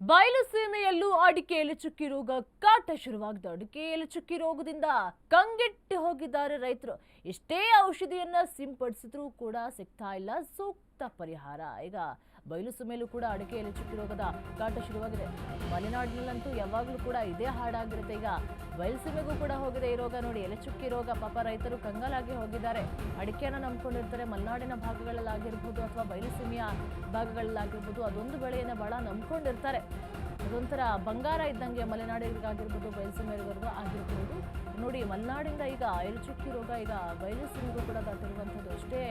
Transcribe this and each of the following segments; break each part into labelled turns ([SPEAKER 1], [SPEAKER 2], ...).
[SPEAKER 1] ಬಯಲು ಸೀಮೆಯಲ್ಲೂ ಅಡಿಕೆಯಲ್ಲಿ ಚುಕ್ಕಿ ರೋಗ ಕಾಟ ಶುರುವಾಗಿದೆ. ಅಡಿಕೆಯಲ್ಲಿ ಚುಕ್ಕಿ ರೋಗದಿಂದ ಕಂಗೆಟ್ಟಿ ಹೋಗಿದ್ದಾರೆ ರೈತರು. ಎಷ್ಟೇ ಔಷಧಿಯನ್ನ ಸಿಂಪಡಿಸಿದ್ರೂ ಕೂಡ ಸಿಗ್ತಾ ಇಲ್ಲ ಸೂಕ್ತ ಪರಿಹಾರ. ಈಗ ಬಯಲು ಸೀಮೆಯಲ್ಲೂ ಕೂಡ ಅಡಿಕೆಯಲ್ಲಿ ಚುಕ್ಕಿ ರೋಗದ ಕಾಟ ಶುರುವಾಗಿದೆ. ಮಲೆನಾಡಿನಲ್ಲಂತೂ ಯಾವಾಗಲೂ ಕೂಡ ಇದೇ ಹಾಡಾಗಿರುತ್ತೆ. ಈಗ ಬಯಲು ಸೀಮೆಗೂ ಕೂಡ ಹೋಗಿದೆ ಈ ರೋಗ. ನೋಡಿ, ಎಲೆ ಚುಕ್ಕಿ ರೋಗ. ಪಾಪ ರೈತರು ಕಂಗಾಲಾಗಿ ಹೋಗಿದ್ದಾರೆ. ಅಡಿಕೆಯನ್ನ ನಂಬ್ಕೊಂಡಿರ್ತಾರೆ. ಮಲೆನಾಡಿನ ಭಾಗಗಳಲ್ಲಾಗಿರ್ಬೋದು ಅಥವಾ ಬಯಲು ಸೀಮೆಯ ಭಾಗಗಳಲ್ಲಾಗಿರ್ಬೋದು, ಅದೊಂದು ಬೆಳೆಯನ್ನ ಬಹಳ ನಂಬ್ಕೊಂಡಿರ್ತಾರೆ. ಅದೊಂಥರ ಬಂಗಾರ ಇದ್ದಂಗೆ ಮಲೆನಾಡಿಗಾಗಿರ್ಬೋದು, ಬಯಲು ಸೀಮೆಯವರೆಗೂ ಆಗಿರ್ಬೋದು. ನೋಡಿ, ಮಲೆನಾಡಿಂದ ಈಗ ಎಲೆ ಚುಕ್ಕಿ ರೋಗ ಈಗ ಬಯಲು ಸೀಮೆಗೂ ಕೂಡ ದಾಟಿರುವಂಥದ್ದು. ಅಷ್ಟೇ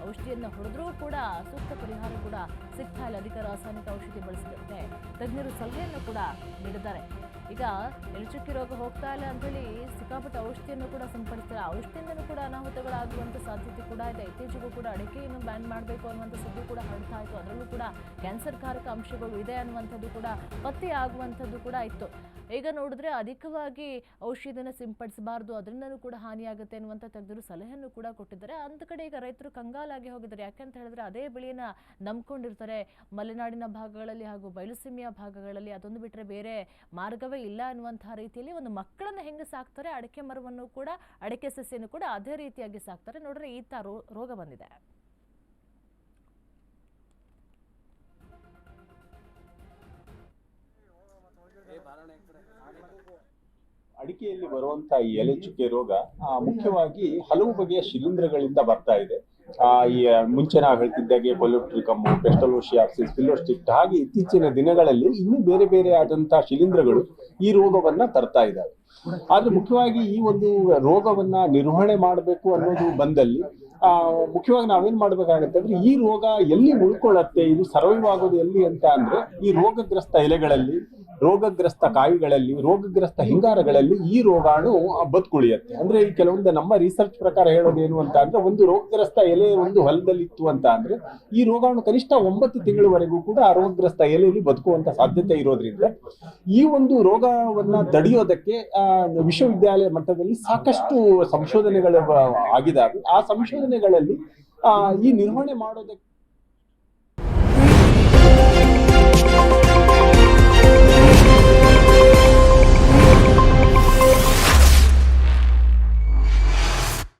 [SPEAKER 1] ಔಷಧಿಯನ್ನು ಹೊಡೆದ್ರೂ ಕೂಡ ಸೂಕ್ತ ಪರಿಹಾರ ಕೂಡ ಸಿಗ್ತಾ ಇಲ್ಲ. ಅಧಿಕ ರಾಸಾಯನಿಕ ಔಷಧಿ ಬಳಸಿದಂತೆ ತಜ್ಞರು ಸಲಹೆಯನ್ನು ಕೂಡ ನೀಡಿದ್ದಾರೆ. ಈಗ ಎಲೆ ಚುಕ್ಕಿ ರೋಗ ಹೋಗ್ತಾ ಇಲ್ಲ ಅಂತೇಳಿ ಸಿಕ್ಕಾಪಟ್ಟೆ ಔಷಧಿಯನ್ನು ಕೂಡ ಸಿಂಪಡಿಸ್ತಾರೆ. ಔಷಧಿಯಿಂದಲೂ ಕೂಡ ಅನಾಹುತಗಳಾಗುವಂಥ ಸಾಧ್ಯತೆ ಕೂಡ ಇದೆ. ಇತ್ತೀಚೆಗೂ ಕೂಡ ಅಡಿಕೆಯನ್ನು ಬ್ಯಾನ್ ಮಾಡಬೇಕು ಅನ್ನುವಂಥ ಸುದ್ದಿ ಕೂಡ ಹರಡ್ತಾ ಇತ್ತು. ಅದರಲ್ಲೂ ಕೂಡ ಕ್ಯಾನ್ಸರ್ ಕಾರಕ ಅಂಶಗಳು ಇದೆ ಅನ್ನುವಂಥದ್ದು ಕೂಡ ಪತ್ತೆ ಆಗುವಂಥದ್ದು ಕೂಡ ಇತ್ತು. ಈಗ ನೋಡಿದ್ರೆ ಅಧಿಕವಾಗಿ ಔಷಧಿಯನ್ನು ಸಿಂಪಡಿಸಬಾರ್ದು, ಅದರಿಂದಲೂ ಕೂಡ ಹಾನಿಯಾಗುತ್ತೆ ಅನ್ನುವಂಥ ತಜ್ಞರು ಸಲಹೆಯನ್ನು ಕೂಡ ಕೊಟ್ಟಿದ್ದಾರೆ. ಅಂತ ಕಡೆ ಈಗ ರೈತರು ಕಂಗಾಲಾಗಿ ಹೋಗಿದ್ದಾರೆ. ಯಾಕೆಂತ ಹೇಳಿದ್ರೆ ಅದೇ ಬೆಳೆಯನ್ನ ನಂಬ್ಕೊಂಡಿರ್ತಾರೆ. ಮಲೆನಾಡಿನ ಭಾಗಗಳಲ್ಲಿ ಹಾಗೂ ಬಯಲು ಸೀಮೆಯ ಭಾಗಗಳಲ್ಲಿ ಅದೊಂದು ಬಿಟ್ಟರೆ ಬೇರೆ ಮಾರ್ಗವೇ ಇಲ್ಲ ಅನ್ನುವಂತಹ ರೀತಿಯಲ್ಲಿ ಒಂದು ಮಕ್ಕಳನ್ನ ಹೆಂಗೆ ಸಾಕ್ತಾರೆ, ಅಡಿಕೆ ಮರವನ್ನು ಕೂಡ ಅಡಿಕೆ ಸಸ್ಯವನ್ನು ಕೂಡ ಅದೇ ರೀತಿಯಾಗಿ ಸಾಕ್ತಾರೆ. ನೋಡ್ರೆ ಈ ರೋಗ ಬಂದಿದೆ.
[SPEAKER 2] ಅಡಿಕೆಯಲ್ಲಿ ಬರುವಂತಹ ಈ ಎಲೆ ಚುಕ್ಕೆ ರೋಗ ಮುಖ್ಯವಾಗಿ ಹಲವು ಬಗೆಯ ಶಿಲೀಂಧ್ರಗಳಿಂದ ಬರ್ತಾ ಇದೆ. ಈ ಮುಂಚೆ ನಾವು ಹೇಳ್ತಿದ್ದಾಗೆ ಪೊಲಿಟ್ರಿಕಮ್, ಪೆಸ್ಟಲೋಶಿಯಾಸಿಸ್, ಫಿಲೋಸ್ಟಿಕ್ಟ್ ಹಾಗೆ ಇತ್ತೀಚಿನ ದಿನಗಳಲ್ಲಿ ಇನ್ನೂ ಬೇರೆ ಬೇರೆ ಆದಂತಹ ಶಿಲೀಂಧ್ರಗಳು ಈ ರೋಗವನ್ನ ತರ್ತಾ ಇದ್ದಾವೆ. ಆದ್ರೆ ಮುಖ್ಯವಾಗಿ ಈ ಒಂದು ರೋಗವನ್ನ ನಿರ್ವಹಣೆ ಮಾಡಬೇಕು ಅನ್ನೋದು ಬಂದಲ್ಲಿ ಮುಖ್ಯವಾಗಿ ನಾವೇನ್ ಮಾಡ್ಬೇಕಾಗತ್ತೆ ಅಂದ್ರೆ ಈ ರೋಗ ಎಲ್ಲಿ ಉಳ್ಕೊಳ್ಳತ್ತೆ, ಇದು ಸರ್ವೈವ್ ಆಗೋದು ಎಲ್ಲಿ ಅಂತ ಅಂದ್ರೆ ಈ ರೋಗಗ್ರಸ್ತ ಎಲೆಗಳಲ್ಲಿ, ರೋಗಗ್ರಸ್ತ ಕಾಯಿಗಳಲ್ಲಿ, ರೋಗಗ್ರಸ್ತ ಹಿಂಗಾರಗಳಲ್ಲಿ ಈ ರೋಗಾಣು ಬದುಕುಳಿಯುತ್ತೆ. ಅಂದ್ರೆ ಈ ಕೆಲವೊಂದು ನಮ್ಮ ರಿಸರ್ಚ್ ಪ್ರಕಾರ ಹೇಳೋದೇನು ಅಂತ ಅಂದ್ರೆ, ಒಂದು ರೋಗಗ್ರಸ್ತ ಎಲೆ ಒಂದು ಹೊಲದಲ್ಲಿತ್ತು ಅಂತ ಅಂದ್ರೆ ಈ ರೋಗಾಣು ಕನಿಷ್ಠ 9 ತಿಂಗಳವರೆಗೂ ಕೂಡ ಆ ರೋಗಗ್ರಸ್ತ ಎಲೆಯಲ್ಲಿ ಬದುಕುವಂತ ಸಾಧ್ಯತೆ ಇರೋದ್ರಿಂದ ಈ ಒಂದು ರೋಗವನ್ನ ತಡೆಯೋದಕ್ಕೆ ವಿಶ್ವವಿದ್ಯಾಲಯ ಮಟ್ಟದಲ್ಲಿ ಸಾಕಷ್ಟು ಸಂಶೋಧನೆಗಳು ಆಗಿದ್ದಾವೆ. ಆ ಸಂಶೋಧನೆಗಳಲ್ಲಿ ಈ ನಿರ್ವಹಣೆ ಮಾಡೋದಕ್ಕೆ